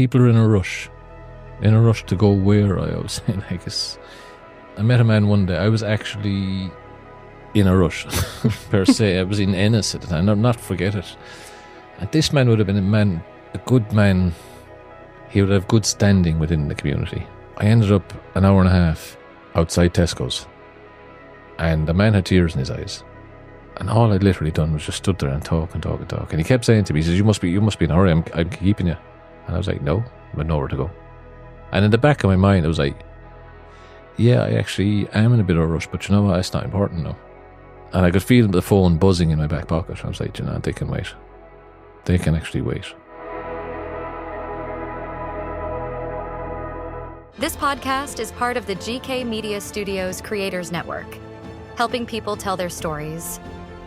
people are in a rush to go where, I was saying. I met a man one day. I was actually in a rush, per se. I was in Ennis at the time. I'll not forget it. And this man would have been a good man. He would have good standing within the community. I ended up an hour and a half outside Tesco's, and the man had tears in his eyes. And all I'd literally done was just stood there and talk. And he kept saying to me, he says, you must be in a hurry, I'm keeping you. And I was like, no, but nowhere to go. And in the back of my mind, I was like, yeah, I actually am in a bit of a rush, but you know what, it's not important now. And I could feel the phone buzzing in my back pocket. I was like, you know, they can wait. They can actually wait. This podcast is part of the GK Media Studios Creators Network, helping people tell their stories.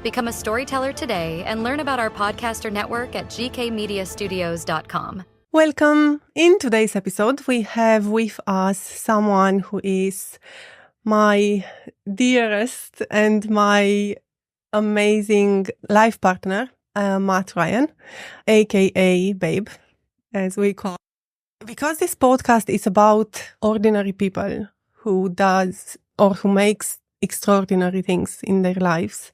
Become a storyteller today and learn about our podcaster network at gkmediastudios.com. Welcome. In today's episode, we have with us someone who is my dearest and my amazing life partner, Matt Ryan, aka Babe, as we call. Because this podcast is about ordinary people who does or who makes extraordinary things in their lives,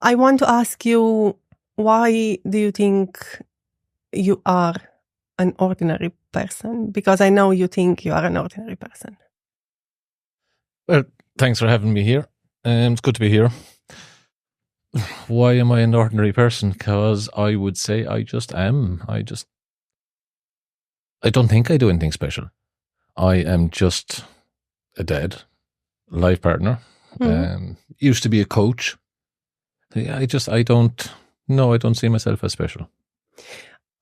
I want to ask you, why do you think you are an ordinary person? Because I know you think you are an ordinary person. Well, thanks for having me here. It's good to be here. Why am I an ordinary person? Because I would say I just am. I don't think I do anything special. I am just a dad, life partner. Used to be a coach. I don't see myself as special.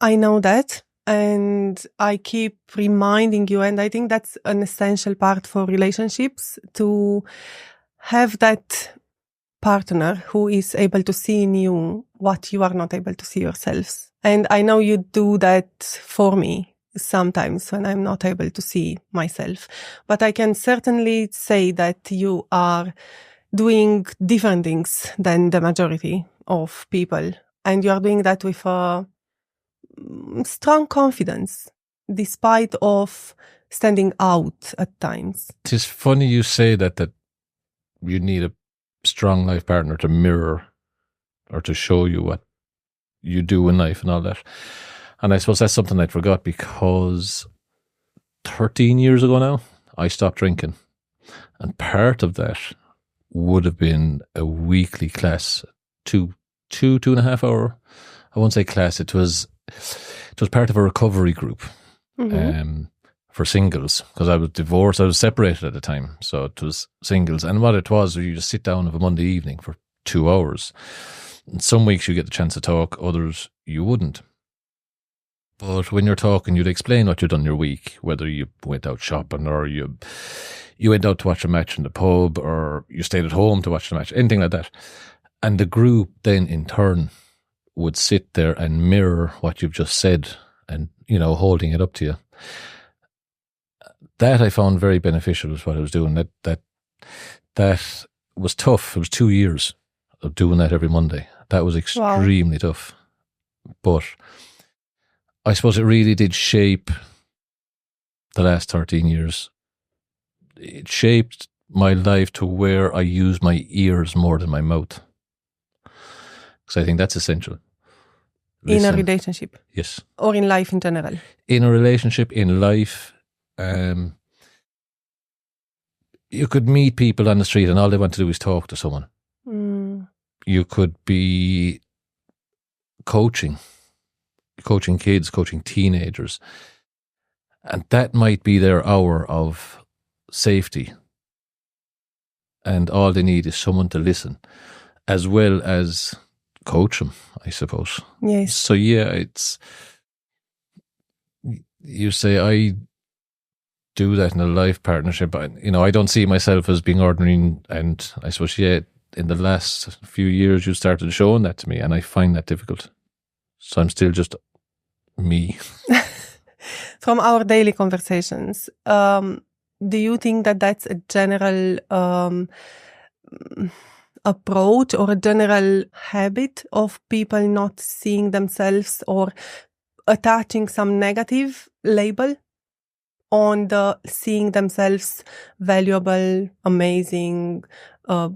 I know that, and I keep reminding you, and I think that's an essential part for relationships, to have that partner who is able to see in you what you are not able to see yourselves. And I know you do that for me sometimes when I'm not able to see myself. But I can certainly say that you are doing different things than the majority of people. And you are doing that with a strong confidence, despite of standing out at times. It is funny you say that you need a strong life partner to mirror or to show you what you do in life and all that. And I suppose that's something I forgot, because 13 years ago now, I stopped drinking. And part of that would have been a weekly class, two and a half hour. I won't say class. It was part of a recovery group for singles, because I was divorced. I was separated at the time, so it was singles. And what it was, you just sit down of a Monday evening for 2 hours. And some weeks you get the chance to talk, others you wouldn't. But when you're talking, you'd explain what you'd done your week, whether you went out shopping or you went out to watch a match in the pub, or you stayed at home to watch the match, anything like that. And the group then in turn would sit there and mirror what you've just said and, holding it up to you. That I found very beneficial with what I was doing. That was tough. It was 2 years of doing that every Monday. That was extremely tough. But I suppose it really did shape the last 13 years. It shaped my life to where I use my ears more than my mouth. Because I think that's essential. In a relationship? Yes. Or in life in general? In a relationship, in life. You could meet people on the street and all they want to do is talk to someone. You could be coaching kids, coaching teenagers. And that might be their hour of safety. And all they need is someone to listen, as well as coach them, I suppose. Yes. So yeah, you say I do that in a life partnership. I don't see myself as being ordinary, and I suppose, in the last few years you started showing that to me, and I find that difficult. So I'm still just me. From our daily conversations, do you think that that's a general approach or a general habit of people not seeing themselves or attaching some negative label on the seeing themselves valuable, amazing,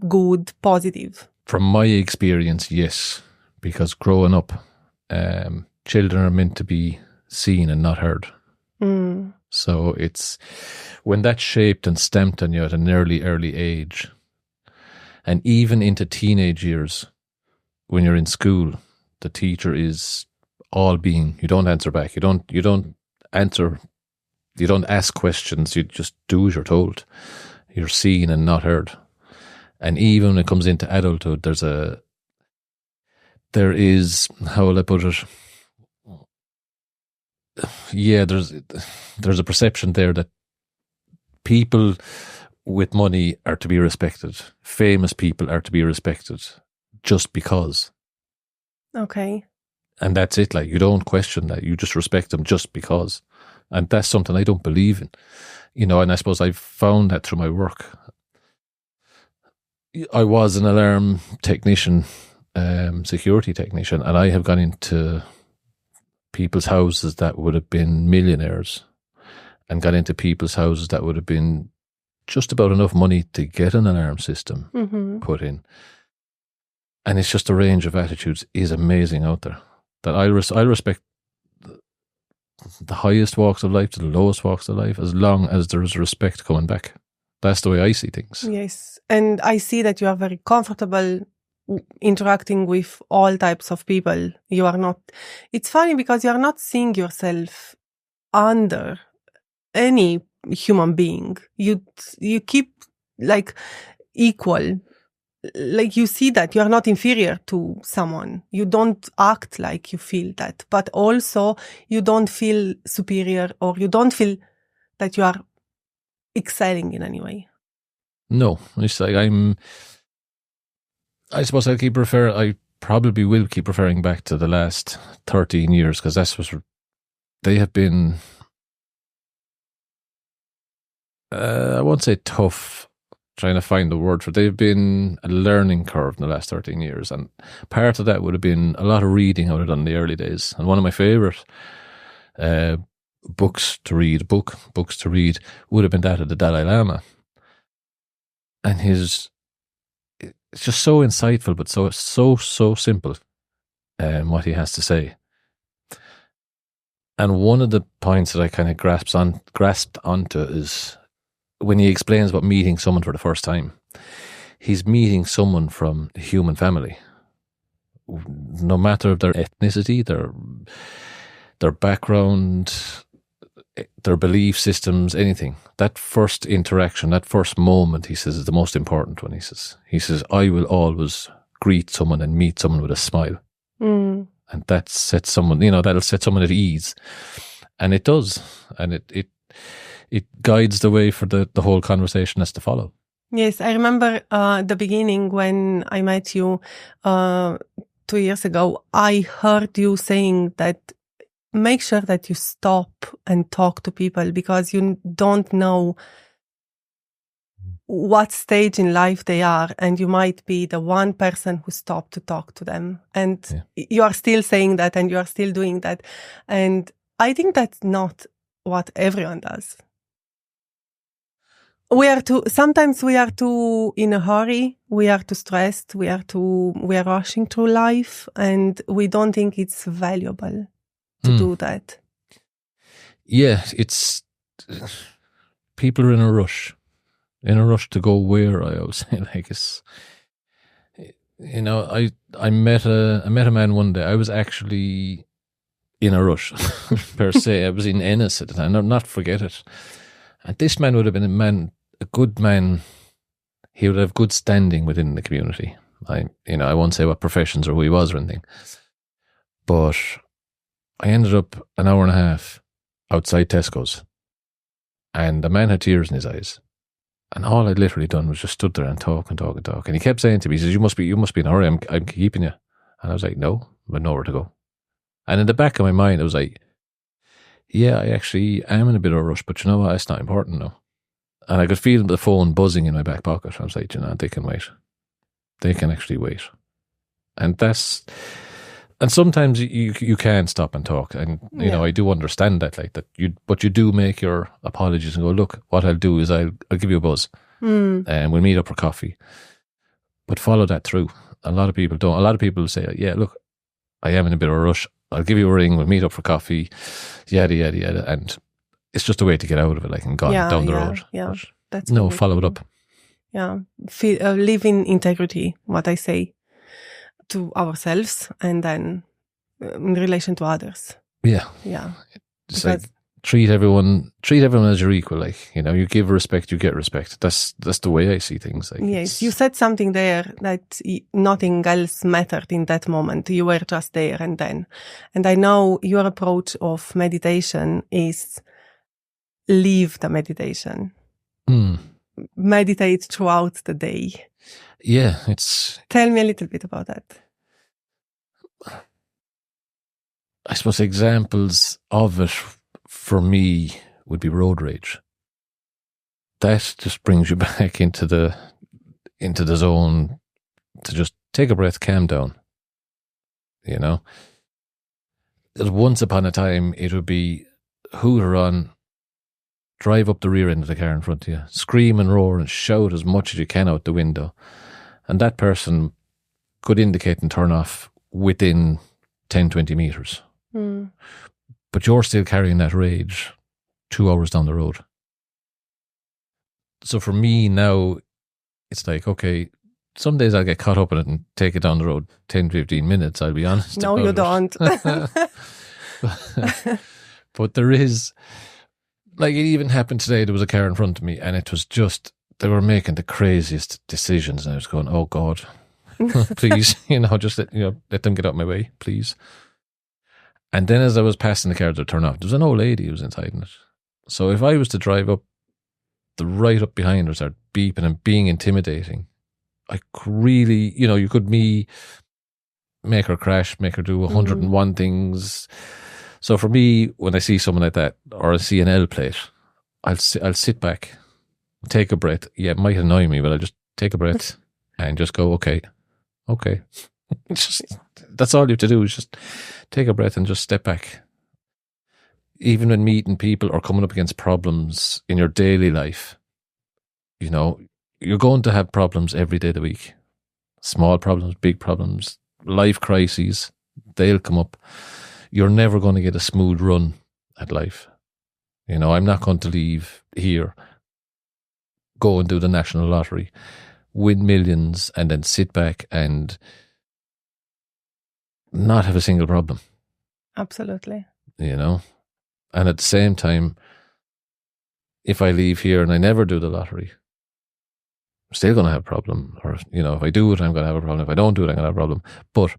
good, positive. From my experience, yes, because growing up, children are meant to be seen and not heard. So it's when that's shaped and stamped on you at an early age, and even into teenage years, when you're in school, the teacher is all being. You don't answer back. You don't answer. You don't ask questions. You just do as you're told. You're seen and not heard. And even when it comes into adulthood, there is, how will I put it? Yeah, there's a perception there that people with money are to be respected. Famous people are to be respected just because. Okay. And that's it. Like, you don't question that. You just respect them just because. And that's something I don't believe in. And I suppose I've found that through my work. I was an alarm technician, security technician, and I have gone into people's houses that would have been millionaires and got into people's houses that would have been just about enough money to get an alarm system put in. And it's just the range of attitudes is amazing out there. That I respect the highest walks of life to the lowest walks of life, as long as there is respect coming back. That's the way I see things. Yes. And I see that you are very comfortable interacting with all types of people. You are not, it's funny because you are not seeing yourself under any human being. You keep like equal. Like, you see that you are not inferior to someone. You don't act like you feel that, but also you don't feel superior, or you don't feel that you are excelling in any way. No, it's like I suppose I probably will keep referring back to the last 13 years, because that's what they have been, I won't say tough, trying to find the word for it. They've been a learning curve in the last 13 years. And part of that would have been a lot of reading I would have done in the early days. And one of my favourite books to read would have been that of the Dalai Lama. And it's just so insightful, but so simple, what he has to say. And one of the points that I kind of grasped onto is when he explains about meeting someone for the first time. He's meeting someone from the human family, no matter their ethnicity, their background, their belief systems, anything. That first interaction, that first moment, he says, is the most important one. He says, I will always greet someone and meet someone with a smile. And that sets someone, that'll set someone at ease. And it does. And it guides the way for the whole conversation has to follow. Yes, I remember the beginning when I met you 2 years ago. I heard you saying that make sure that you stop and talk to people, because you don't know what stage in life they are, and you might be the one person who stopped to talk to them. And you are still saying that, and you are still doing that. And I think that's not what everyone does. Sometimes we are too in a hurry, we are too stressed, we are rushing through life, and we don't think it's valuable to do that. Yeah, it's people are in a rush to go where, I always say. Like, it's, I met a man one day. I was actually in a rush per se. I was in Ennis at the time. I'll not forget it. And this man would have been a good man. He would have good standing within the community. I won't say what professions or who he was or anything, but I ended up an hour and a half outside Tesco's, and the man had tears in his eyes, and all I'd literally done was just stood there and talk. And he kept saying to me, he says, you must be in a hurry, I'm keeping you. And I was like, no, but nowhere to go. And in the back of my mind, I was like, yeah, I actually am in a bit of a rush, but you know what, it's not important now. And I could feel the phone buzzing in my back pocket. I was like, they can wait. They can actually wait. And that's And sometimes you can stop and talk, and you know I do understand that, like that. But you do make your apologies and go, look, what I'll do is I'll give you a buzz, and we'll meet up for coffee. But follow that through. A lot of people don't. A lot of people say, yeah, look, I am in a bit of a rush. I'll give you a ring. We'll meet up for coffee. Yada yada yada, and it's just a way to get out of it, like, and gone down the road. Yeah, that's no, follow it up. Yeah, live in integrity. What I say to ourselves, and then in relation to others. Yeah. It's like treat everyone as your equal. Like, you know, you give respect, you get respect. That's the way I see things. Like, yes, you said something there that nothing else mattered in that moment. You were just there and then. And I know your approach of meditation is live the meditation. Meditate throughout the day. Yeah, Tell me a little bit about that. I suppose examples of it for me would be road rage. That just brings you back into the zone to just take a breath, calm down. You know, once upon a time it would be hooter on, drive up the rear end of the car in front of you, scream and roar and shout as much as you can out the window. And that person could indicate and turn off within 10, 20 meters. But you're still carrying that rage 2 hours down the road. So for me now, it's like, okay, some days I'll get caught up in it and take it down the road 10, 15 minutes, I'll be honest. No, you don't. But there is, like, it even happened today. There was a car in front of me, and it was just, they were making the craziest decisions, and I was going, oh God, please, just let them get out of my way, please. And then as I was passing the car to turn off, there was an old lady who was inside in it. So if I was to drive up, right up behind her, start beeping and being intimidating, I really, you could make her crash, make her do 101 things. So for me, when I see someone like that, or I see an L plate, I'll sit back, take a breath. Yeah, it might annoy me, but I'll just take a breath and just go, okay. That's all you have to do, is just take a breath and just step back. Even when meeting people or coming up against problems in your daily life, you're going to have problems every day of the week. Small problems, big problems, life crises, they'll come up. You're never going to get a smooth run at life. I'm not going to leave here, go and do the national lottery, win millions, and then sit back and not have a single problem. Absolutely. And at the same time, if I leave here and I never do the lottery, I'm still going to have a problem. Or, if I do it, I'm going to have a problem. If I don't do it, I'm going to have a problem. But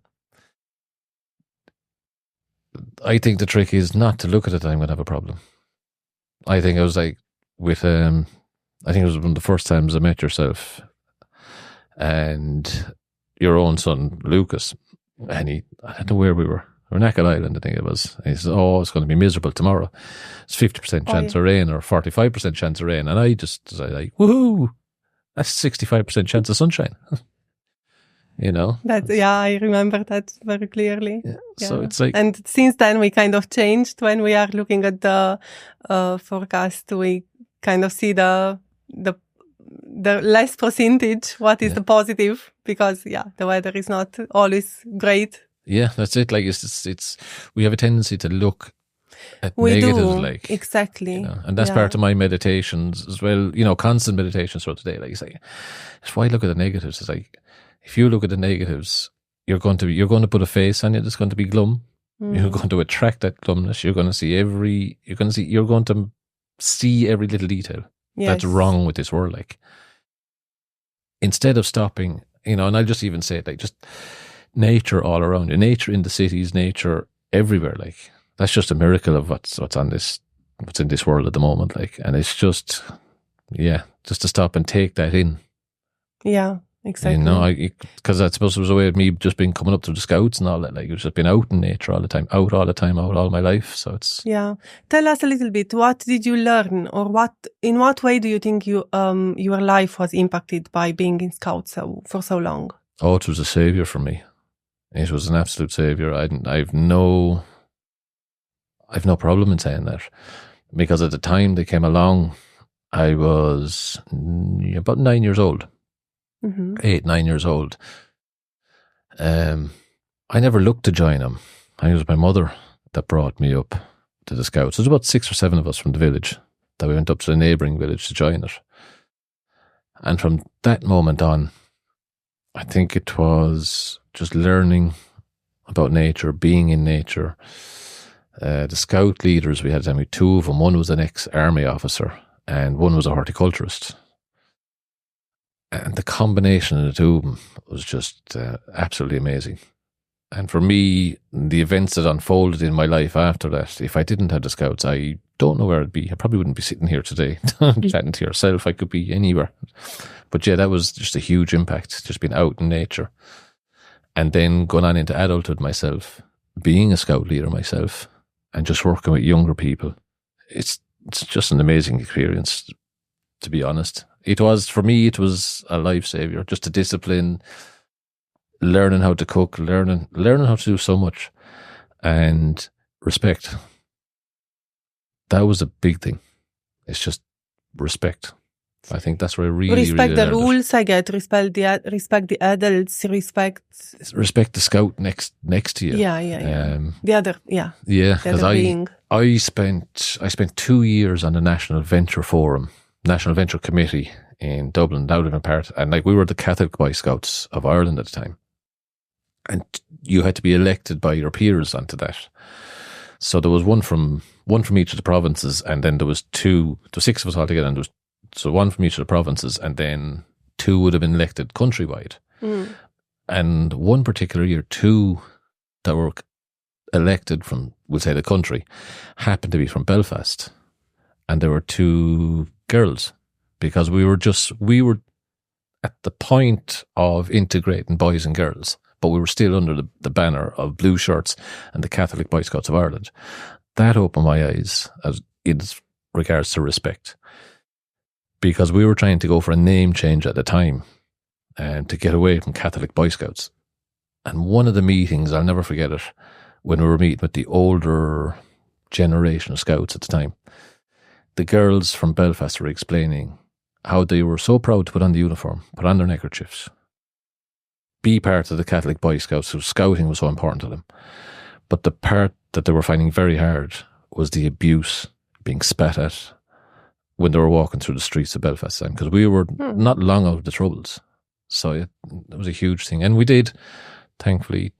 I think the trick is not to look at it, I'm going to have a problem. I think I was like with, I think it was one of the first times I met yourself and your own son, Lucas. And I don't know where we were. Or Nackle Island, I think it was. And he says, it's going to be miserable tomorrow. It's 50% chance of rain or 45% chance of rain. And I just was like, woohoo, that's 65% chance of sunshine. I remember that very clearly. Yeah. So it's like, and since then we kind of changed. When we are looking at the forecast, we kind of see the less percentage. What is the positive? Because the weather is not always great. Yeah, that's it. Like it's we have a tendency to look at negatives, like exactly, and that's part of my meditations as well. Constant meditations throughout the day. Like, it's like, why look at the negatives? It's like, if you look at the negatives, you're going to put a face on it that's going to be glum. You're going to attract that glumness. You're going to see every little detail that's wrong with this world. Like, instead of stopping, and I'll just even say it, like, just nature all around you, nature in the cities, nature everywhere. Like, that's just a miracle of what's in this world at the moment. Like, and it's just to stop and take that in. Yeah, exactly. Because I suppose it was a way of me just being coming up to the Scouts and all that. Like, it's just been out in nature all the time, out all my life. So it's Tell us a little bit. What did you learn, or in what way do you think your life was impacted by being in Scouts for so long? Oh, it was a savior for me. It was an absolute savior. I've no problem in saying that, because at the time they came along, I was about 9 years old, 8, 9 years old. I never looked to join them. I think it was my mother that brought me up to the Scouts. There was about 6 or 7 of us from the village that we went up to the neighbouring village to join it. And from that moment on, I think it was just learning about nature, being in nature. The Scout leaders we had, 2 of them. One was an ex-army officer and one was a horticulturist. And the combination of the two of them was just absolutely amazing. And for me, the events that unfolded in my life after that, if I didn't have the Scouts, I don't know where I'd be. I probably wouldn't be sitting here today chatting to yourself. I could be anywhere. But yeah, that was just a huge impact, just being out in nature. And then going on into adulthood myself, being a Scout leader myself, and just working with younger people. It's just an amazing experience, to be honest. For me, it was a lifesaver, just the discipline, learning how to cook, learning how to do so much, and respect. That was a big thing. It's just respect. I think that's where I really respect the learned rules. it. I get respect the adults. Respect the Scout next to you. Yeah. The other, yeah. Yeah, The other because being. I spent 2 years on the National Venture Forum, National Venture Committee in Dublin, Dowden part, and we were the Catholic Boy Scouts of Ireland at the time, and you had to be elected by your peers onto that. So there was one from each of the provinces, and then there was 6 of us altogether, and so one from each of the provinces, and then 2 would have been elected countrywide. And one particular year, 2 that were elected from, we'll say, the country, happened to be from Belfast, and there were 2 girls, because we were at the point of integrating boys and girls, but we were still under the banner of blue shirts and the Catholic Boy Scouts of Ireland. That opened my eyes as in regards to respect, because we were trying to go for a name change at the time and to get away from Catholic Boy Scouts. And one of the meetings, I'll never forget it, when we were meeting with the older generation of Scouts at the time, the girls from Belfast were explaining how they were so proud to put on the uniform, put on their neckerchiefs, be part of the Catholic Boy Scouts, so scouting was so important to them. But the part that they were finding very hard was the abuse, being spat at when they were walking through the streets of Belfast time, because we were not long out of the Troubles. So it was a huge thing. And we did, thankfully,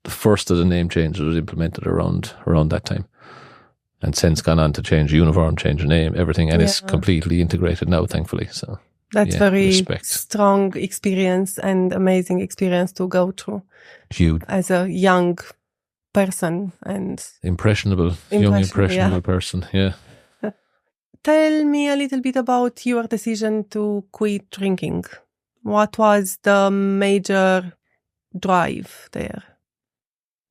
the first of the name changes was implemented around that time. And since gone on to change the uniform, change the name, everything, and it's completely integrated now, thankfully. So that's very respect. Strong experience and amazing experience to go through. Huge. As a young person and impressionable person. Yeah. Tell me a little bit about your decision to quit drinking. What was the major drive there?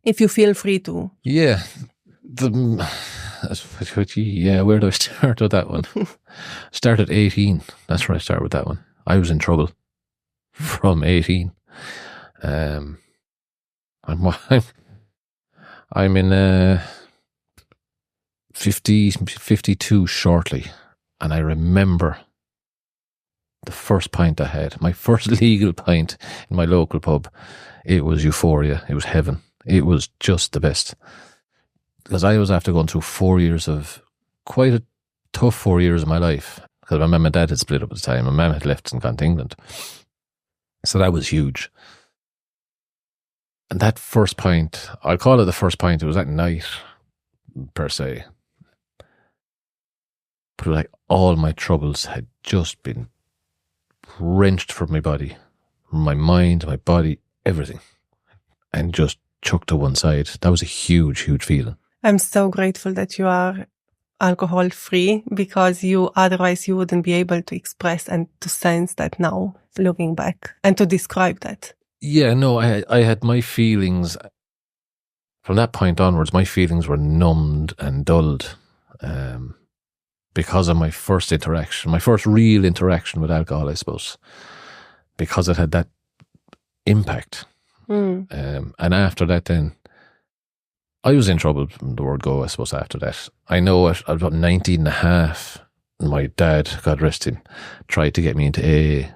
If you feel free to. Yeah. Where do I start with that one? Start at 18. That's where I start with that one. I was in trouble from 18. I'm in 52 shortly, and I remember the first pint I had, my first legal pint in my local pub. It was euphoria. It was heaven. It was just the best. Because I was after going through 4 years of quite a tough 4 years of my life. Because my mum and dad had split up at the time. My mum had left and gone to England. So that was huge. And that first pint, I'll call it the first pint, it was that night, per se. But all my troubles had just been wrenched from my body, my mind, my body, everything. And just chucked to one side. That was a huge, huge feeling. I'm so grateful that you are alcohol free, because otherwise you wouldn't be able to express and to sense that now, looking back, and to describe that. Yeah, no, I had my feelings, from that point onwards, my feelings were numbed and dulled because of my first real interaction with alcohol, I suppose, because it had that impact. And after that, then I was in trouble from the word go, I suppose, after that. I know at about 19 and a half, my dad, God rest him, tried to get me into AA.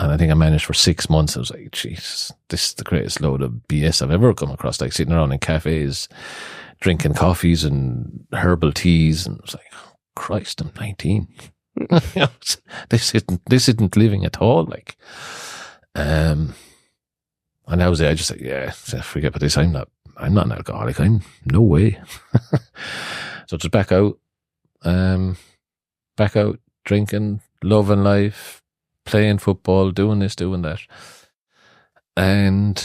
And I think I managed for 6 months. I was like, Jesus, this is the greatest load of BS I've ever come across. Like sitting around in cafes, drinking coffees and herbal teas. And I was like, oh, Christ, I'm 19. This isn't living at all. Like, and that was it. I just said, yeah, forget about this. I'm not an alcoholic. No way. So just back out drinking, loving life, playing football, doing this, doing that. And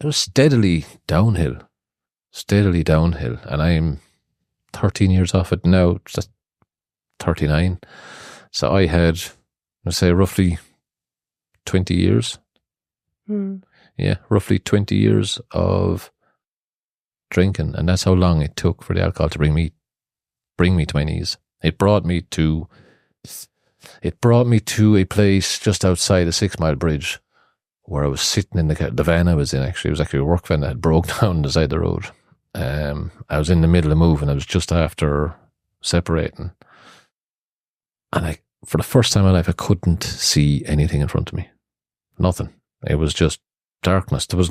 it was steadily downhill. And I'm 13 years off it now, just 39. So I had, let's say, roughly 20 years. Yeah, roughly 20 years of drinking. And that's how long it took for the alcohol to bring me to my knees. It brought me to a place just outside a 6 Mile Bridge where I was sitting in the van I was in. Actually, it was actually a work van that had broke down on the side of the road. I was in the middle of moving. I was just after separating. And for the first time in my life, I couldn't see anything in front of me. Nothing. It was just darkness. There was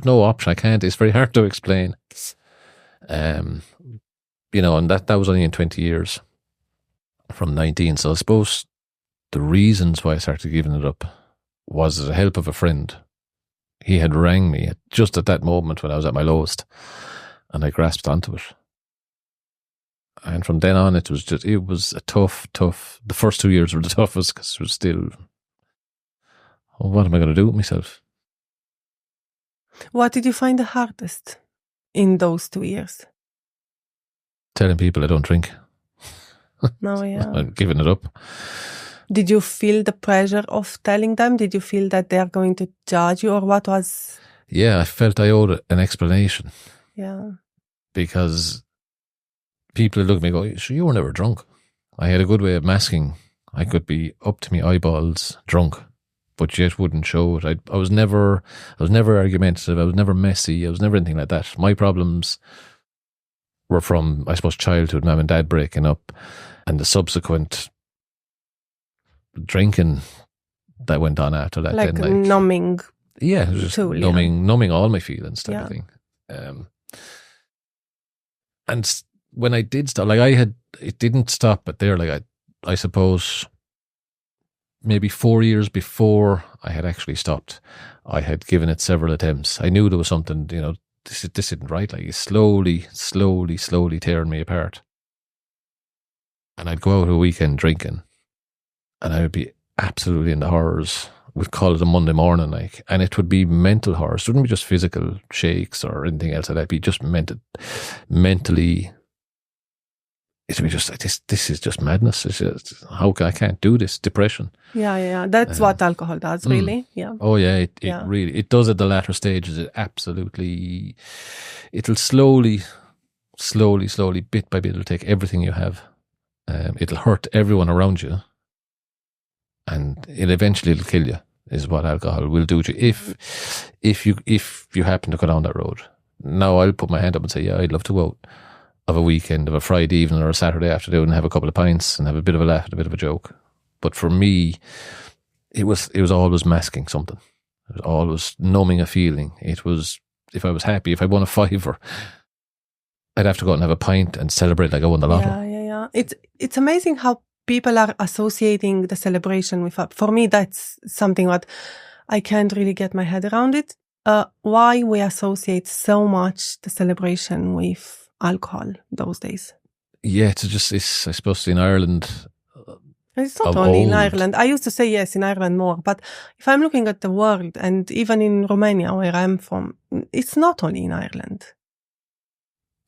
no option. It's very hard to explain. And that was only in 20 years from 19. So I suppose the reasons why I started giving it up was the help of a friend. He had rang me just at that moment when I was at my lowest, and I grasped onto it. And from then on, it was a tough, the first 2 years were the toughest because it was still, what am I going to do with myself? What did you find the hardest in those 2 years? Telling people I don't drink. No, yeah. I'm giving it up. Did you feel the pressure of telling them? Did you feel that they are going to judge you, or what was? Yeah, I felt I owed an explanation. Yeah. Because people would look at me and go, "Sure, you were never drunk." I had a good way of masking. I could be up to my eyeballs drunk, but yet wouldn't show it. I was never argumentative. I was never messy. I was never anything like that. My problems were from, I suppose, childhood, mum and dad breaking up, and the subsequent drinking that went on after that. Like numbing. Yeah, it was just tool, numbing all my feelings type of Yeah. thing. And when I did stop, it didn't stop but there. Like I suppose maybe 4 years before I had actually stopped, I had given it several attempts. I knew there was something, this isn't right. Like, it's slowly tearing me apart. And I'd go out a weekend drinking, and I would be absolutely in the horrors. We'd call it a Monday morning, and it would be mental horrors. It wouldn't be just physical shakes or anything else like that. It'd be just mentally. It'd be just like, this is just madness. It's just, I can't do this. Depression. Yeah. That's what alcohol does, really. Yeah. Oh yeah, it really, it does at the latter stages. It'll slowly, bit by bit, it'll take everything you have. It'll hurt everyone around you, and it'll kill you, is what alcohol will do to you if you happen to go down that road. Now I'll put my hand up and say, yeah, I'd love to go out of a weekend, of a Friday evening or a Saturday afternoon and have a couple of pints and have a bit of a laugh and a bit of a joke. But for me, it was always masking something. It was always numbing a feeling. It was, if I was happy, if I won a fiver, I'd have to go out and have a pint and celebrate like I won the lotto. Yeah. It's amazing how people are associating the celebration with. For me, that's something that I can't really get my head around it. Why we associate so much the celebration with alcohol those days? Yeah, it's I suppose in Ireland. It's not only in Ireland. I used to say yes, in Ireland more, but if I'm looking at the world, and even in Romania, where I'm from, it's not only in Ireland.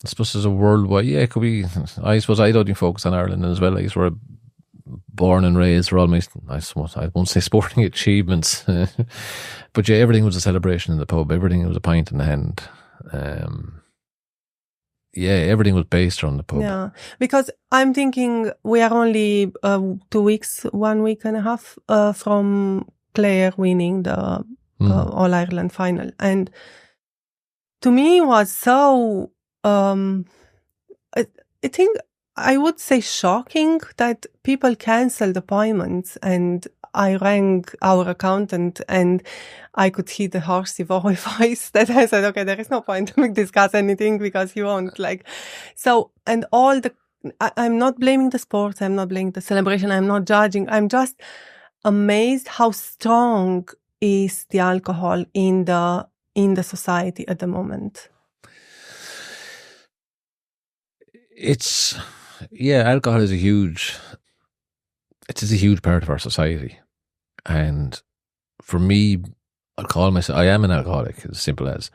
I suppose there's a worldwide. Yeah, it could be. I suppose I'd only focus on Ireland as well. I guess we're born and raised for all my, I suppose, I won't say sporting achievements, but yeah, everything was a celebration in the pub. Everything was a pint in the hand. Yeah, everything was based around the pub. Yeah, because I'm thinking we are only 2 weeks, 1 week and a half from Claire winning the All Ireland final. And to me it was so, I think I would say shocking that people cancelled appointments, and I rang our accountant and I could hear the horsey voice that I said, okay, there is no point to discuss anything because he won't so, and I'm not blaming the sports, I'm not blaming the celebration, I'm not judging, I'm just amazed how strong is the alcohol in the society at the moment. Alcohol is a huge part of our society. And for me, I am an alcoholic, as simple as.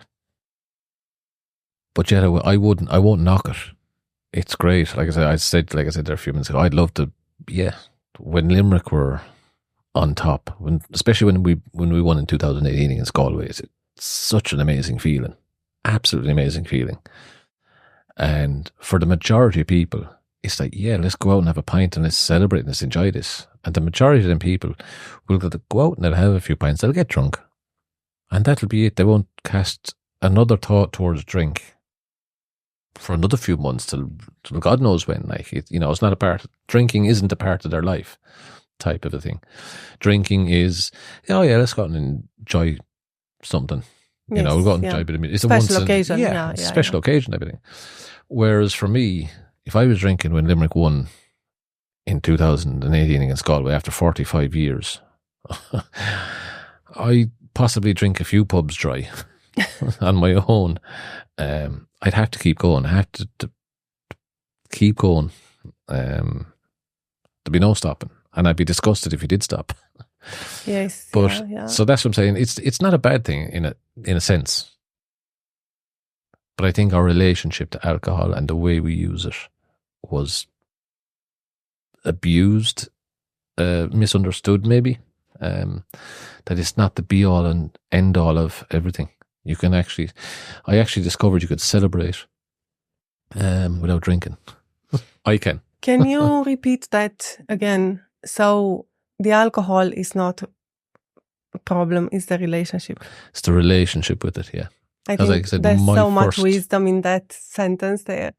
But yet I won't knock it. It's great. Like I said there a few minutes ago, I'd love to, when Limerick were on top, especially when we won in 2018 against Galway, it's such an amazing feeling. Absolutely amazing feeling. And for the majority of people, it's like, let's go out and have a pint and let's celebrate and let's enjoy this. And the majority of them people will go out and they'll have a few pints, they'll get drunk. And that'll be it. They won't cast another thought towards drink for another few months till God knows when. It's not drinking isn't a part of their life type of a thing. Drinking is, let's go out and enjoy something. We'll go out and enjoy a bit of music. It's special occasion. Special occasion, everything. Whereas for me, if I was drinking when Limerick won in 2018 against Galway after 45 years, I possibly drink a few pubs dry on my own. I'd have to keep going. I have to keep going. There'd be no stopping. And I'd be disgusted if you did stop. Yes. But so that's what I'm saying. It's not a bad thing in a sense. But I think our relationship to alcohol and the way we use it was abused, misunderstood maybe. That it's not the be all and end all of everything. I actually discovered you could celebrate without drinking. I can. Can you repeat that again? So the alcohol is not a problem, it's the relationship. It's the relationship with it, yeah. I think there's so much wisdom in that sentence there.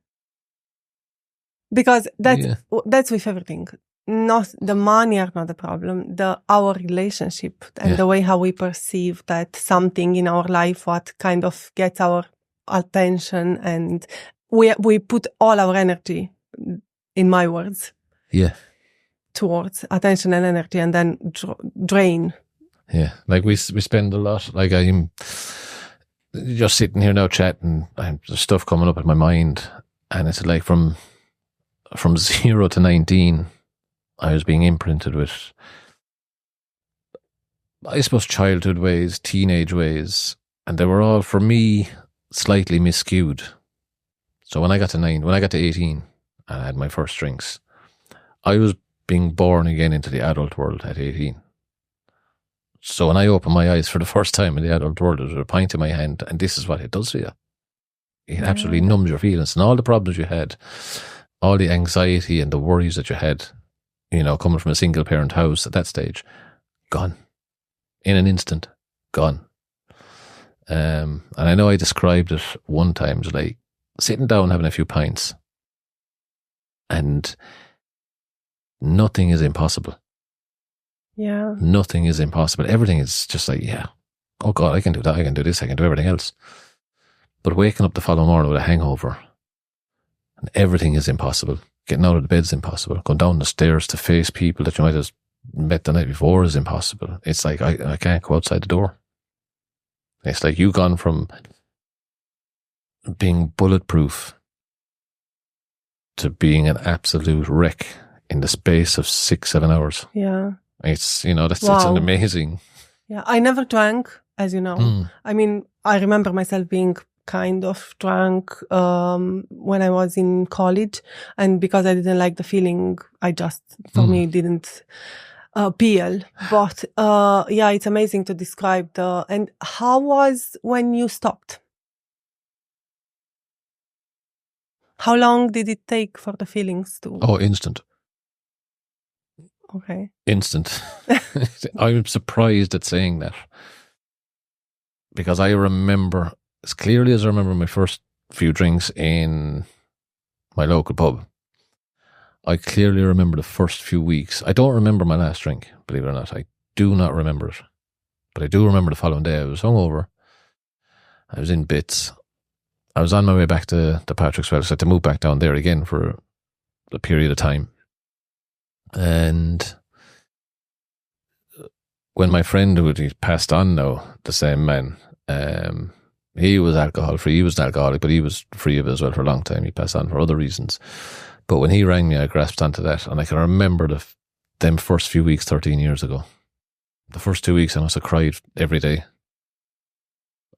Because that's with everything. Not the money are not the problem. Our relationship and the way how we perceive that something in our life, what kind of gets our attention, and we put all our energy, in my words, towards attention and energy, and then drain. Yeah, like we spend a lot. Like I'm just sitting here now chatting, there's stuff coming up in my mind, and it's like from 0 to 19. I was being imprinted with, I suppose, childhood ways, teenage ways, and they were all, for me, slightly miscued. So when I got to 18, and I had my first drinks, I was being born again into the adult world at 18. So when I opened my eyes for the first time in the adult world, there was a pint in my hand, and this is what it does for you. It absolutely numbs your feelings, and all the problems you had, all the anxiety and the worries that you had, coming from a single parent house at that stage, gone. In an instant, gone. And I know I described it one time as like sitting down having a few pints, and nothing is impossible. Yeah. Nothing is impossible. Everything is just like, oh God, I can do that, I can do this, I can do everything else. But waking up the following morning with a hangover, and everything is impossible. Getting out of the bed is impossible. Going down the stairs to face people that you might have met the night before is impossible. It's like, I can't go outside the door. It's like you've gone from being bulletproof to being an absolute wreck in the space of 6-7 hours. Yeah. It's, it's an amazing. Yeah. I never drank, as you know. I mean, I remember myself being kind of drunk when I was in college, and because I didn't like the feeling, for me, it didn't appeal. But it's amazing to describe and how was when you stopped? How long did it take for the feelings to? Oh, instant. Okay. Instant. I'm surprised at saying that. because I remember, as clearly as I remember my first few drinks in my local pub, I clearly remember the first few weeks. I don't remember my last drink, believe it or not. I do not remember it. But I do remember the following day. I was hungover. I was in bits. I was on my way back to Patrick's Well. So I had to move back down there again for a period of time. And when my friend, who had passed on now, the same man, he was alcohol free. He was an alcoholic, but he was free of it as well for a long time. He passed on for other reasons. But when he rang me, I grasped onto that, and I can remember them first few weeks 13 years ago. The first 2 weeks I must have cried every day.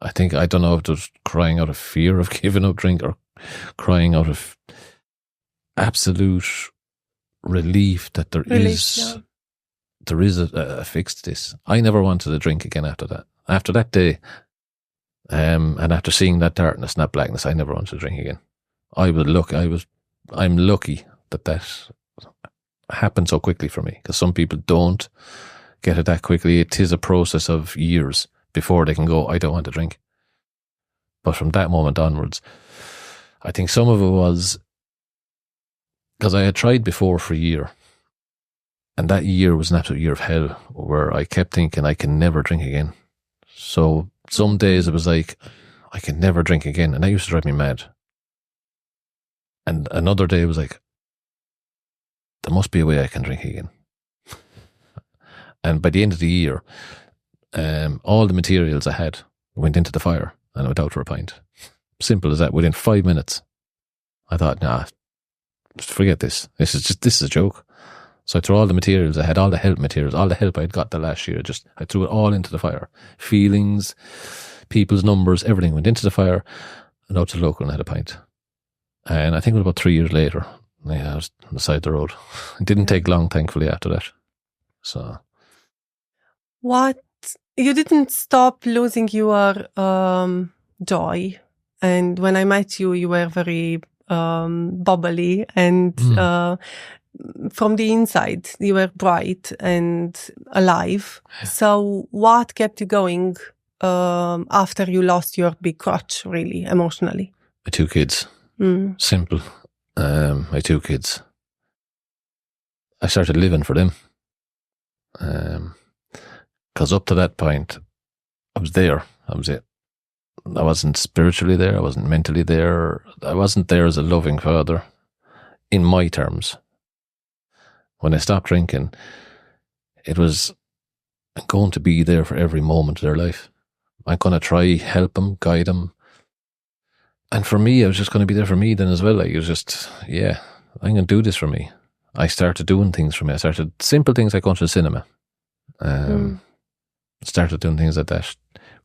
I don't know if it was crying out of fear of giving up drink or crying out of absolute relief that there is a fix to this. I never wanted to drink again after that. After that day, and after seeing that darkness and that blackness, I never wanted to drink again. I'm lucky that happened so quickly for me, because some people don't get it that quickly. It is a process of years before they can go, I don't want to drink. But from that moment onwards, I think some of it was because I had tried before for a year, and that year was an absolute year of hell, where I kept thinking I can never drink again. So some days it was like, I can never drink again, and that used to drive me mad. And another day was like, there must be a way I can drink again. And by the end of the year, all the materials I had went into the fire, and I went out for a pint. Simple as that. Within 5 minutes, I thought, nah, forget this. This is a joke. So I threw all the materials I had, all the help materials, all the help I had got the last year. I threw it all into the fire. Feelings, people's numbers, everything went into the fire, and out to the local and had a pint. And I think it was about 3 years later. Yeah, I was on the side of the road. It didn't take long, thankfully, after that. So, what? You didn't stop losing your joy. And when I met you, you were very bubbly, and from the inside, you were bright and alive. So what kept you going after you lost your big crutch, really, emotionally? My 2 kids. Simple. My 2 kids. I started living for them. Because up to that point, I was there. That was it. I wasn't spiritually there. I wasn't mentally there. I wasn't there as a loving father, in my terms. When I stopped drinking, it was, I'm going to be there for every moment of their life. I'm going to try help them, guide them. And for me, I was just going to be there for me then as well. Like, it was just, yeah, I'm going to do this for me. I started doing things for me. I started simple things like going to the cinema. Started doing things like that.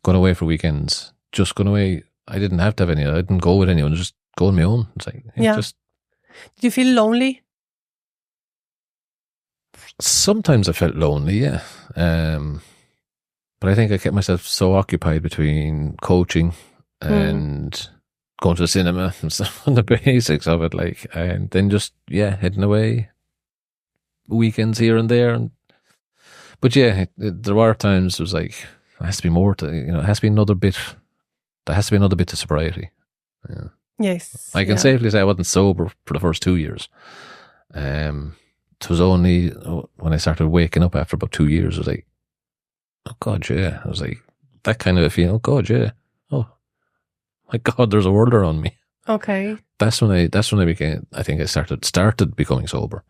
Going away for weekends. Just going away. I didn't have to have any. I didn't go with anyone. Just go on my own. It's like, yeah. Did you feel lonely? Sometimes I felt lonely, yeah. But I think I kept myself so occupied between coaching and going to the cinema and stuff, on the basics of it, like, and then just, yeah, heading away, weekends here and there. But yeah, there were times it was like, there has to be more to, it has to be another bit, there has to be another bit to sobriety. Yeah. Yes. I can safely say I wasn't sober for the first 2 years. It was only when I started waking up after about 2 years, I was like, oh God, yeah. I was like, that kind of a feeling, oh God, yeah. Oh my God, there's a world around me. Okay. That's when I became, I think I started becoming sober.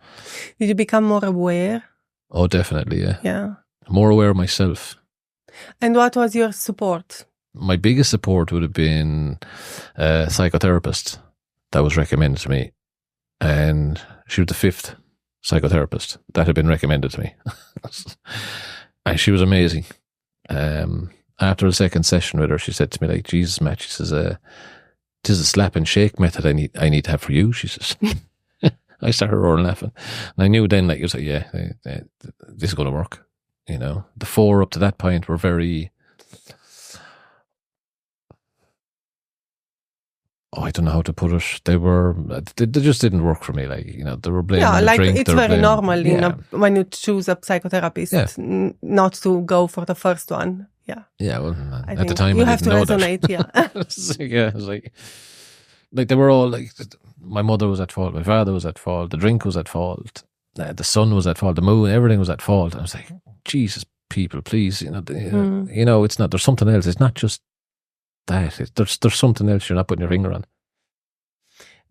Did you become more aware? Oh, definitely, yeah. Yeah. More aware of myself. And what was your support? My biggest support would have been a psychotherapist that was recommended to me. And she was the 5th psychotherapist that had been recommended to me. And she was amazing. After the second session with her, she said to me, like, Jesus, Matt, she says, this is a slap and shake method I need to have for you, she says. I started roaring laughing. And I knew then, like, it was like, yeah, this is going to work. The 4 up to that point were very, I don't know how to put it. They just didn't work for me. Like, they were blaming the drink. It's very normal, when you choose a psychotherapist, not to go for the first one. Yeah. Yeah, well, I at think the time you I have to didn't know resonate. that. Yeah. It was like they were all like, my mother was at fault, my father was at fault, the drink was at fault, the sun was at fault, the moon, everything was at fault. I was like, Jesus, people, please, you know, it's not. There's something else. It's not just that. There's something else you're not putting your finger on.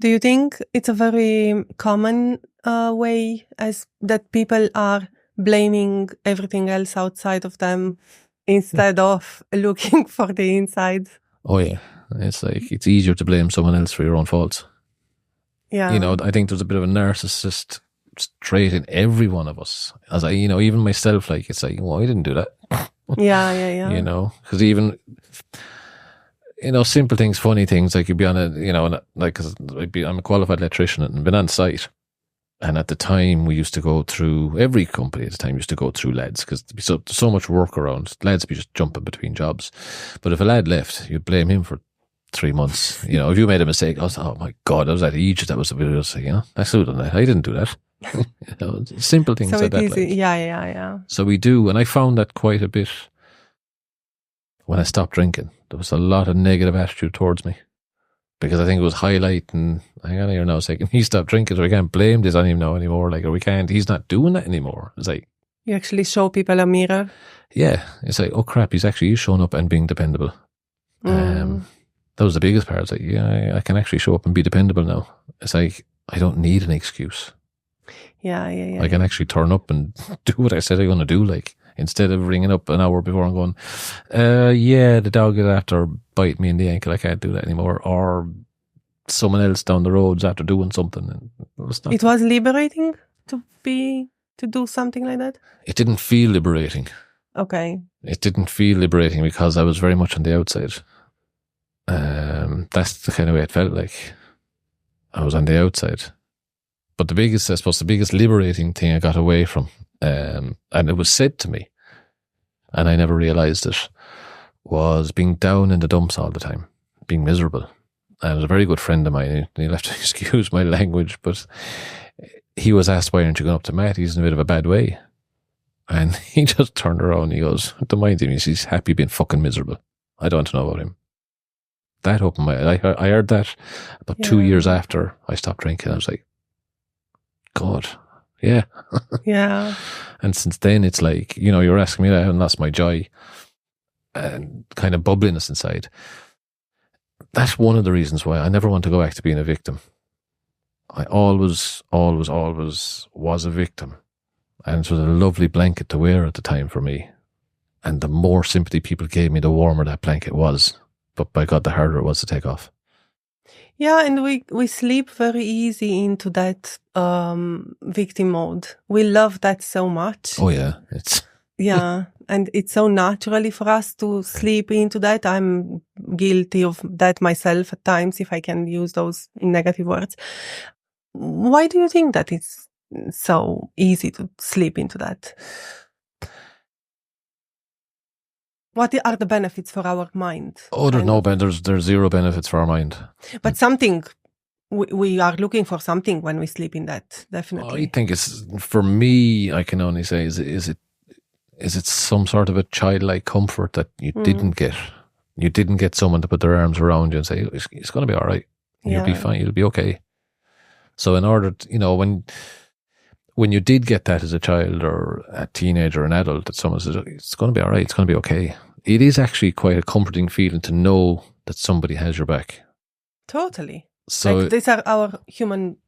Do you think it's a very common way as that people are blaming everything else outside of them instead of looking for the inside? Oh yeah, it's like it's easier to blame someone else for your own faults. Yeah. You know, I think there's a bit of a narcissist trait in every one of us. As I, you know, even myself, like it's like, well, I didn't do that. Yeah. You know, because even, you know, simple things, funny things, like you'd be on a, you know, like, cause I'm a qualified electrician and been on site. And at the time we used to go through, every company at the time used to go through lads because there'd be so much work around. Lads would be just jumping between jobs. But if a lad left, you'd blame him for 3 months. You know, if you made a mistake, I was, oh my God, I was at Egypt. That was the bit of us, you know, I should have done that. I didn't do that. You know, simple things So like it that. is, Like. yeah. So we do. And I found that quite a bit when I stopped drinking. There was a lot of negative attitude towards me. Because I think it was highlighting, hang on here now a second, he stopped drinking, so we can't blame this on him now anymore. Like, or we can't, he's not doing that anymore. It's like, You actually show people a mirror. yeah, it's like, oh crap, he's showing up and being dependable. That was the biggest part. It's like, yeah, I can actually show up and be dependable now. It's like, I don't need an excuse. Yeah. I can actually turn up and do what I said I'm going to do, like, instead of ringing up an hour before and going, yeah, the dog is after biting me in the ankle, I can't do that anymore. Or someone else down the road's after doing something. And it was liberating to do something like that? It didn't feel liberating. Okay. It didn't feel liberating because I was very much on the outside. That's the kind of way it felt like. I was on the outside. But the biggest liberating thing I got away from, and it was said to me, and I never realised it, was being down in the dumps all the time, being miserable. And it was a very good friend of mine, and you'll have to excuse my language, but he was asked, why aren't you going up to Matt? He's in a bit of a bad way. And he just turned around and he goes, don't mind him, he's happy being fucking miserable. I don't want to know about him. That opened my eyes. I heard that about 2 years after I stopped drinking. I was like, God, yeah. Yeah. And since then, it's like, you know, you're asking me that, and that's my joy and kind of bubbliness inside. That's one of the reasons why I never want to go back to being a victim. I always was a victim. And it was a lovely blanket to wear at the time for me. And the more sympathy people gave me, the warmer that blanket was. But by God, the harder it was to take off. Yeah, and we sleep very easy into that victim mode. We love that so much. Oh yeah, yeah, and it's so naturally for us to sleep into that. I'm guilty of that myself at times, if I can use those negative words. Why do you think that it's so easy to sleep into that? What are the benefits for our mind? Oh, there's zero benefits for our mind. But something, we are looking for something when we sleep in that, definitely. I think it's, for me, I can only say, is it some sort of a childlike comfort that you didn't get? You didn't get someone to put their arms around you and say, it's going to be all right. You'll be fine. You'll be okay. So in order to, you know, when you did get that as a child or a teenager or an adult, that someone says, it's going to be all right, it's going to be okay. It is actually quite a comforting feeling to know that somebody has your back. Totally. So like, these are our human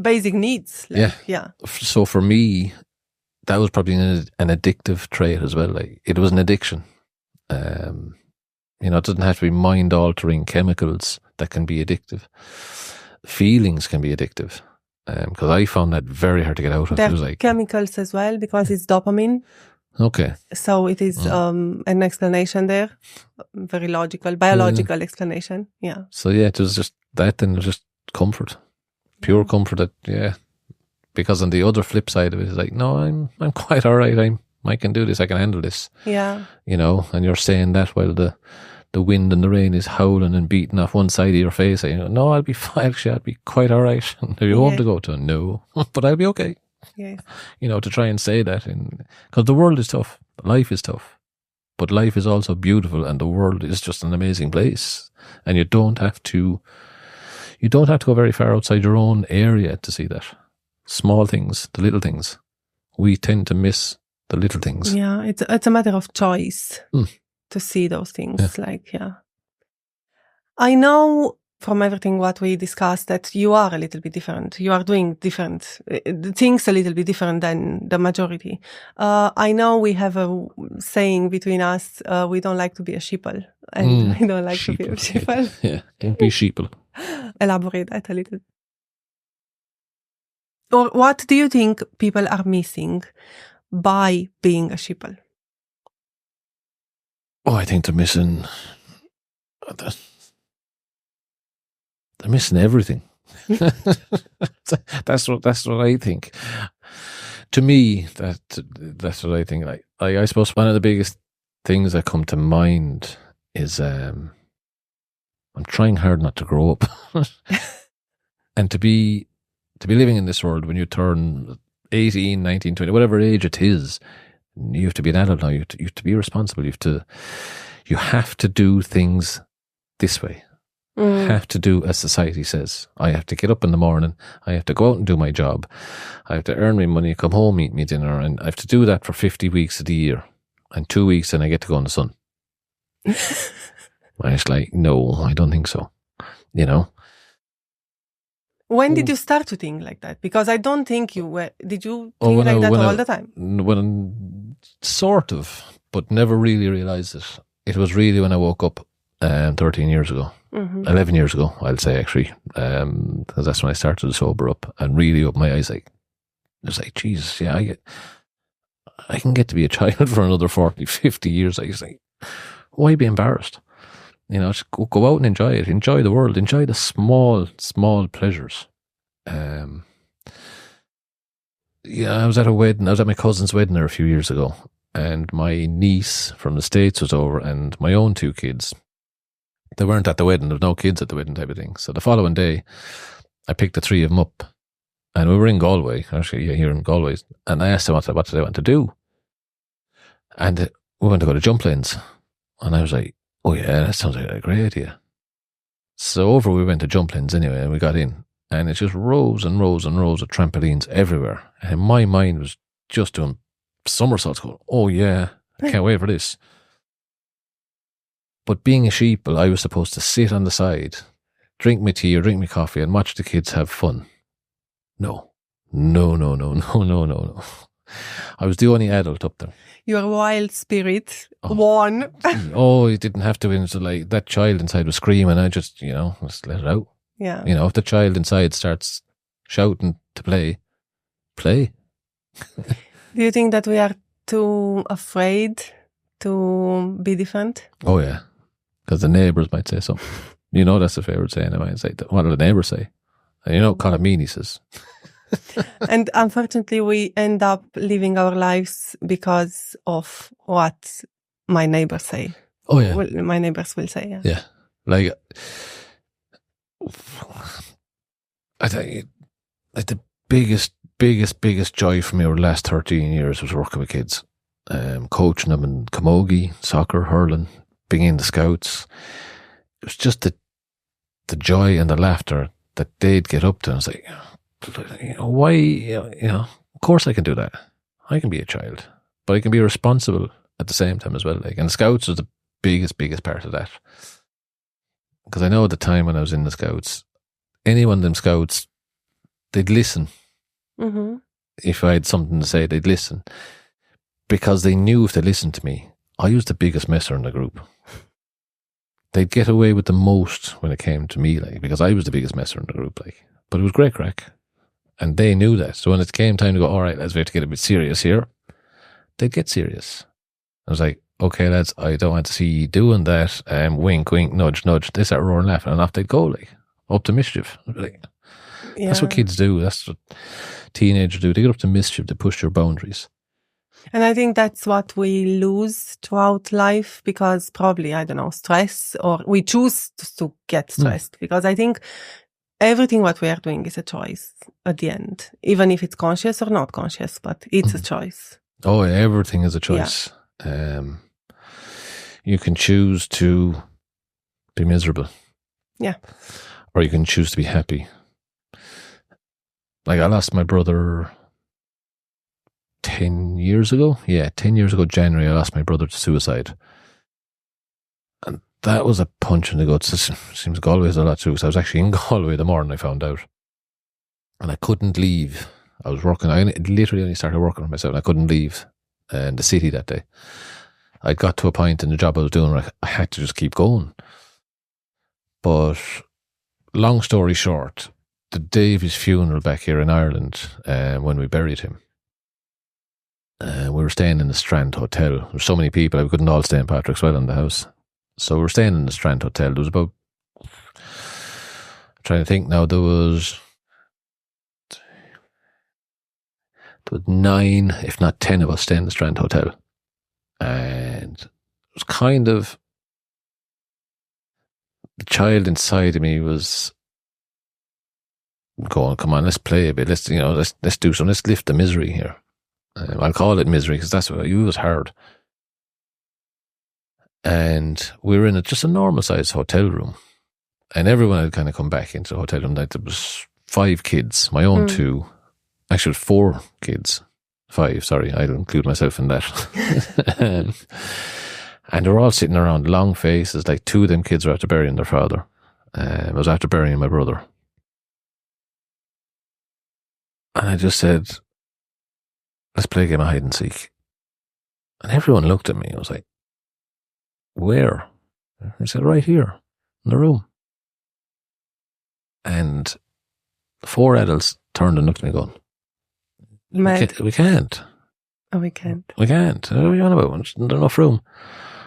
basic needs. Like, yeah. So for me, that was probably an addictive trait as well. Like, it was an addiction. You know, it doesn't have to be mind-altering chemicals that can be addictive. Feelings can be addictive. Because I found that very hard to get out of. There it was are like chemicals as well, because it's dopamine. Okay. So it is an explanation there. Very logical, biological explanation. Yeah. So yeah, it was just that, then it was just comfort. Pure comfort that, because on the other flip side of it is like, no, I'm quite all right. I can do this, I can handle this. Yeah. You know, and you're saying that while the wind and the rain is howling and beating off one side of your face. And you go, no, I'll be fine. Actually, I'll be quite all right. Have you home to go to? No, but I'll be okay. Yes. You know, to try and say that, because the world is tough. Life is tough. but life is also beautiful, and the world is just an amazing place. And you don't have to go very far outside your own area to see that. Small things, the little things. We tend to miss the little things. Yeah, it's a matter of choice to see those things. I know from everything what we discussed that you are a little bit different. You are doing different things a little bit different than the majority. I know we have a saying between us, we don't like to be a sheeple. And we don't like to be a sheeple. Yeah, don't be sheeple. Elaborate that a little. Or what do you think people are missing by being a sheeple? Oh, I think they're missing everything. That's what I think. To me, that's what I think. I suppose one of the biggest things that come to mind is I'm trying hard not to grow up, and to be living in this world when you turn 18, 19, 20, whatever age it is. You have to be an adult now. You have to be responsible. You have to do things this way. Have to do as society says. I have to get up in the morning. I have to go out and do my job. I have to earn my money, come home, eat me dinner, and I have to do that for 50 weeks of the year. And 2 weeks, and I get to go in the sun. And it's like, no, I don't think so. You know. When did you start to think like that? Because I don't think you were. Did you think like that all the time? Sort of, but never really realised it. It was really when I woke up 13 years ago. 11 years ago, I'll say, actually, because that's when I started to sober up and really open my eyes. It's like, Jesus, yeah, I can get to be a child for another 40, 50 years. I was like, why be embarrassed? You know, just go out and enjoy it. Enjoy the world. Enjoy the small, small pleasures. Yeah, I was at a wedding. I was at my cousin's wedding there a few years ago, and my niece from the States was over, and my own 2 kids. They weren't at the wedding. There was no kids at the wedding type of thing. So the following day, I picked the 3 of them up, and we were in Galway, actually, here in Galway, and I asked them what did they want to do. And we went to go to jump lanes. And I was like, oh yeah, that sounds like a great idea. So over we went to jump lanes anyway, and we got in. And it's just rows and rows and rows of trampolines everywhere. And my mind was just doing somersaults going, oh yeah, I can't wait for this. But being a sheeple, I was supposed to sit on the side, drink my tea or drink my coffee and watch the kids have fun. No. I was the only adult up there. Your wild spirit won. Oh, it didn't have to. So like that child inside was screaming. I just, just let it out. Yeah. If the child inside starts shouting to play. Do you think that we are too afraid to be different? Oh yeah. Because the neighbours might say something. That's a favourite saying of mine. It's like, what do the neighbours say? And Colin Meaney says. And unfortunately, we end up living our lives because of what my neighbors say. Oh, yeah. My neighbors will say, yeah. Yeah. Like, I think the biggest joy for me over the last 13 years was working with kids. Coaching them in camogie, soccer, hurling, being in the scouts. It was just the joy and the laughter that they'd get up to. And it's like, why, of course I can do that. I can be a child, but I can be responsible at the same time as well. And the scouts was the biggest part of that. Because I know at the time when I was in the scouts, any one of them scouts, they'd listen. Mm-hmm. If I had something to say, they'd listen. Because they knew if they listened to me, I was the biggest messer in the group. They'd get away with the most when it came to me, because I was the biggest messer in the group, But it was great crack. And they knew that. So when it came time to go, all right, lads, we have to get a bit serious here, they'd get serious. I was like, okay, lads, I don't want to see you doing that. Wink, wink, nudge, nudge. They start roaring laughing, and off they'd go, up to mischief. That's what kids do. That's what teenagers do. They get up to mischief. They push your boundaries. And I think that's what we lose throughout life because probably, I don't know, stress, or we choose to get stressed because I think everything what we are doing is a choice at the end, even if it's conscious or not conscious, but it's a choice. Oh, everything is a choice. Yeah. you can choose to be miserable. Yeah. Or you can choose to be happy. Like I lost my brother 10 years ago. Yeah, 10 years ago, January, I lost my brother to suicide. And that was a punch in the guts. It seems Galway has a lot too. So I was actually in Galway the morning I found out. And I couldn't leave. I was working. I literally only started working for myself. And I couldn't leave the city that day. I'd got to a point in the job I was doing where I had to just keep going. But long story short, the day of his funeral back here in Ireland, when we buried him, we were staying in the Strand Hotel. There were so many people, we couldn't all stay in Patrick's Well in the house. So we were staying in the Strand Hotel. There was about, I'm trying to think now, there was 9, if not 10 of us staying in the Strand Hotel. And it was kind of, the child inside of me was going, come on, let's play a bit. Let's do something. Let's lift the misery here. I'll call it misery because that's what it was hard. And we were in just a normal sized hotel room. And everyone had kind of come back into the hotel room. Like there was 5 kids, my own 2. Actually, 4 kids. 5, sorry, I'll include myself in that. And they were all sitting around, long faces, like 2 of them kids were after burying their father. I was after burying my brother. And I just said, let's play a game of hide and seek. And everyone looked at me. I was like, where? I said, right here, in the room. And 4 adults turned and looked at me going, we can't. Oh, we can't. We can't. What are you on about? There's not enough room.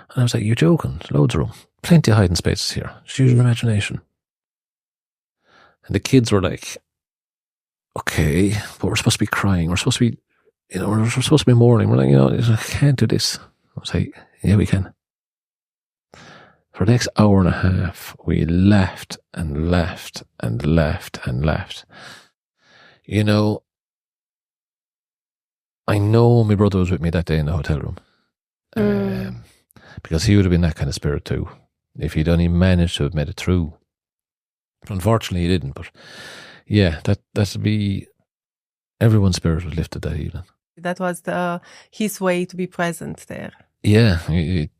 And I was like, you're joking. There's loads of room. Plenty of hiding spaces here. Just use your imagination. And the kids were like, okay, but we're supposed to be crying. We're supposed to be, we're supposed to be mourning. We're like, I can't do this. I was like, yeah, we can. For the next hour and a half, we laughed and laughed and laughed and laughed. I know my brother was with me that day in the hotel room. Because he would have been that kind of spirit too. If he'd only managed to have made it through. Unfortunately, he didn't. But yeah, that'd be, everyone's spirit was lifted that evening. That was his way to be present there. Yeah, it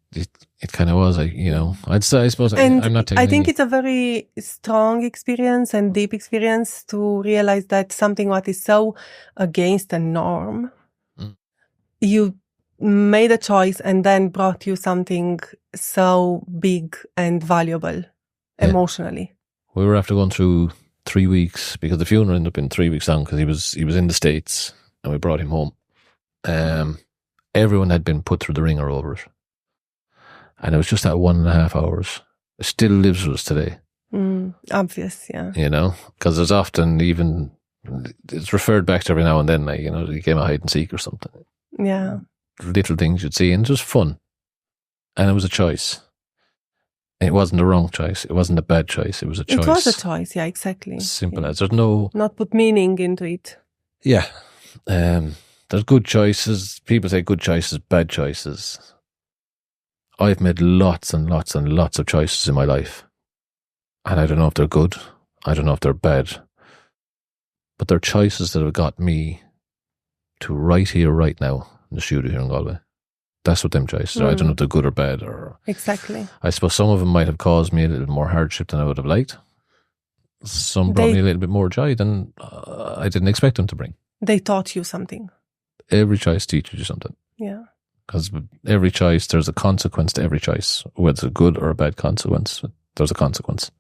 kind of was. I'd say, I suppose, and I'm not taking I think it's a very strong experience and deep experience to realize that something what is so against the norm, you made a choice and then brought you something so big and valuable emotionally. We were after going through 3 weeks because the funeral ended up being 3 weeks long because he was in the States and we brought him home. Everyone had been put through the ringer over it. And it was just that 1.5 hours. It still lives with us today. Obvious, yeah. Because there's often even, it's referred back to every now and then, like, the game of hide and seek or something. Yeah. Little things you'd see, and it was fun. And it was a choice. It wasn't a wrong choice. It wasn't a bad choice. It was a choice. It was a choice, yeah, exactly. Simple as. There's no... Not put meaning into it. Yeah. There's good choices. People say good choices, bad choices. I've made lots and lots and lots of choices in my life. And I don't know if they're good. I don't know if they're bad. But they're choices that have got me to right here, right now, in the studio here in Galway. That's what them choices are. I don't know if they're good or bad. Exactly. I suppose some of them might have caused me a little more hardship than I would have liked. Some brought me a little bit more joy than I didn't expect them to bring. They taught you something. Every choice teaches you something. Yeah. Because every choice, there's a consequence to every choice. Whether it's a good or a bad consequence, there's a consequence.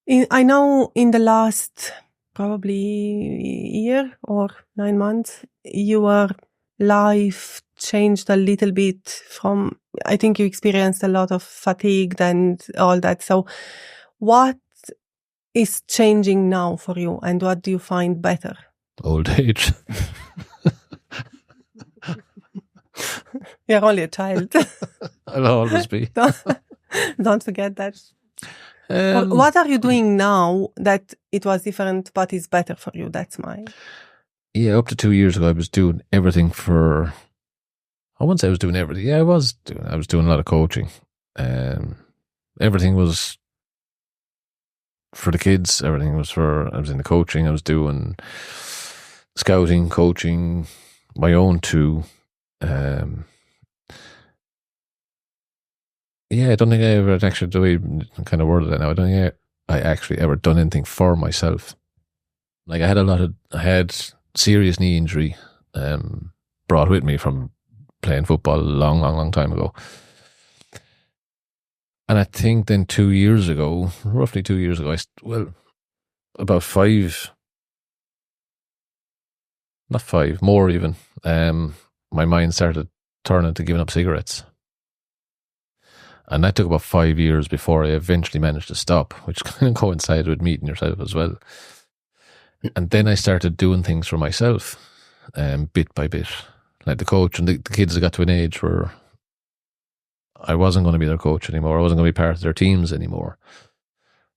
I know in the last probably year or 9 months, your life changed a little bit from, I think you experienced a lot of fatigue and all that. So what is changing now for you and what do you find better? Old age. You're only a child. I'll always be. Don't forget that. What are you doing now that it was different but is better for you? That's my... Yeah, up to 2 years ago, I was doing everything for I wouldn't say I was doing everything. Yeah, I was doing a lot of coaching. Everything was for the kids. I was in the coaching. I was doing scouting, coaching, my own too. Yeah, I don't think I ever actually kind of worded that now. I don't think I actually ever done anything for myself. Like I had serious knee injury, brought with me from playing football a long time ago. And I think then roughly 2 years ago, about 5, not 5, more even, my mind started turning to giving up cigarettes. And that took about 5 years before I eventually managed to stop, which kind of coincided with meeting yourself as well. And then I started doing things for myself, bit by bit. Like the coach and the kids got to an age where I wasn't going to be their coach anymore. I wasn't going to be part of their teams anymore.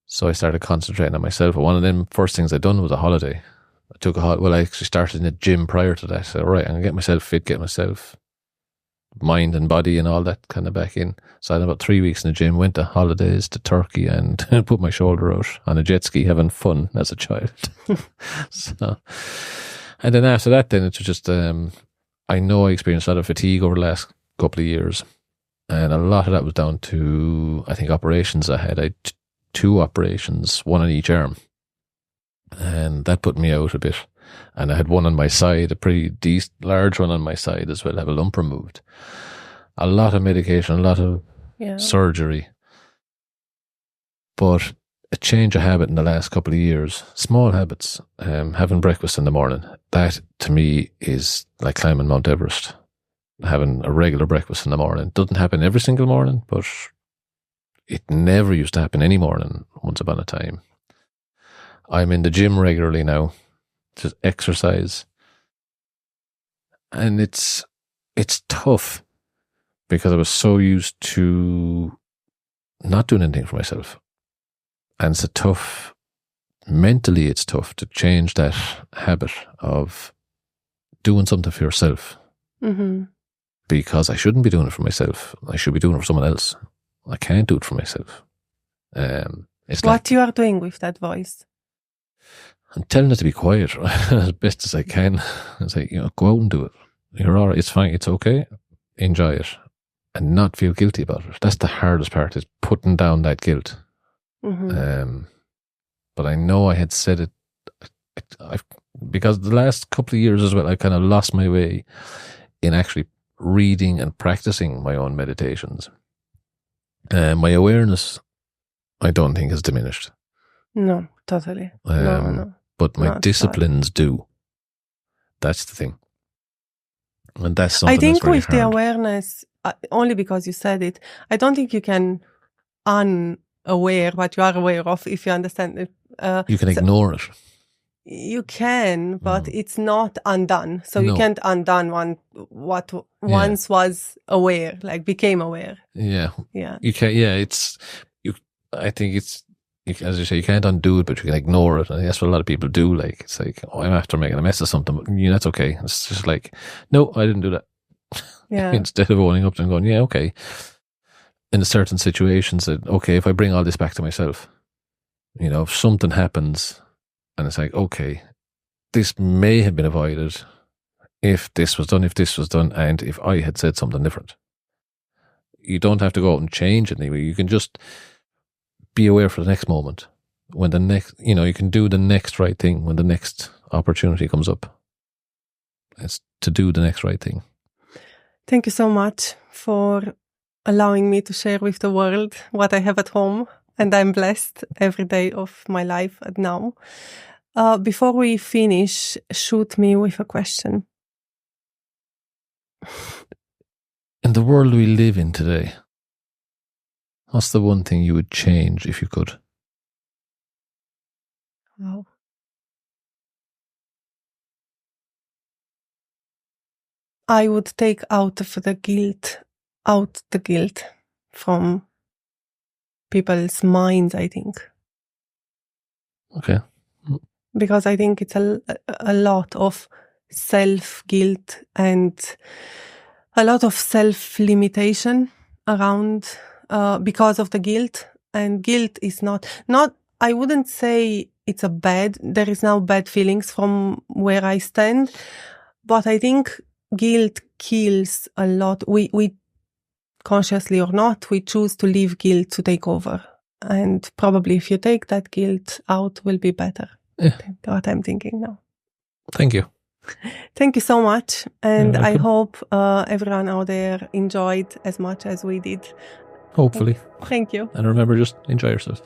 So I started concentrating on myself. And one of them first things I'd done was a holiday. I actually started in a gym prior to that. So, right, I'm going to get myself fit, get myself mind and body and all that kind of back in. So I had about 3 weeks in the gym, went to holidays to Turkey and put my shoulder out on a jet ski having fun as a child. So, and then after that, then it was just, I know I experienced a lot of fatigue over the last couple of years. And a lot of that was down to, I think, operations I had. I had 2 operations, one on each arm. And that put me out a bit. And I had one on my side, a pretty large one on my side as well, have a lump removed. A lot of medication, a lot of surgery. But a change of habit in the last couple of years, small habits, having breakfast in the morning, that to me is like climbing Mount Everest. Having a regular breakfast in the morning. Doesn't happen every single morning, but it never used to happen any morning once upon a time. I'm in the gym regularly now, just exercise. And it's tough because I was so used to not doing anything for myself. And mentally it's tough to change that habit of doing something for yourself. Mm-hmm. Because I shouldn't be doing it for myself. I should be doing it for someone else. I can't do it for myself. It's what you are doing with that voice? I'm telling it to be quiet as best as I can. It's like, go out and do it. You're all right. It's fine. It's okay. Enjoy it. And not feel guilty about it. That's the hardest part, is putting down that guilt. Mm-hmm. But I know I had said it, because the last couple of years as well, I kind of lost my way in actually reading and practicing my own meditations. My awareness, I don't think, has diminished. No, totally. No. But my disciplines do. That's the thing. And that's something I think that's very with hard. The awareness, only because you said it, I don't think you can unaware what you are aware of, if you understand it. You can ignore it. You can, but it's not undone. So you can't undone what once was aware, like became aware. Yeah. You can. Yeah. I think it's, as you say, you can't undo it, but you can ignore it. And that's what a lot of people do. Like, it's like, I'm after making a mess of something, but that's okay. It's just like, no, I didn't do that. Yeah. Instead of owning up and going, yeah, okay. In certain situations, okay, if I bring all this back to myself, if something happens, and it's like, okay, this may have been avoided if this was done, and if I had said something different. You don't have to go out and change it anyway. You can just be aware for the next moment. When you can do the next right thing when the next opportunity comes up. It's to do the next right thing. Thank you so much for allowing me to share with the world what I have at home. And I'm blessed every day of my life now. Before we finish, shoot me with a question. In the world we live in today, what's the one thing you would change if you could? Wow. I would take out the guilt from people's minds, I think. Okay. Because I think it's a lot of self-guilt and a lot of self-limitation around because of the guilt. And guilt is not, I wouldn't say it's there is no bad feelings from where I stand, but I think guilt kills a lot. We consciously or not, we choose to leave guilt to take over. And probably if you take that guilt out, will be better. Yeah. What I'm thinking now. Thank you. Thank you so much. And You're I welcome. hope everyone out there enjoyed as much as we did. Hopefully. Thank you. And remember, just enjoy yourself.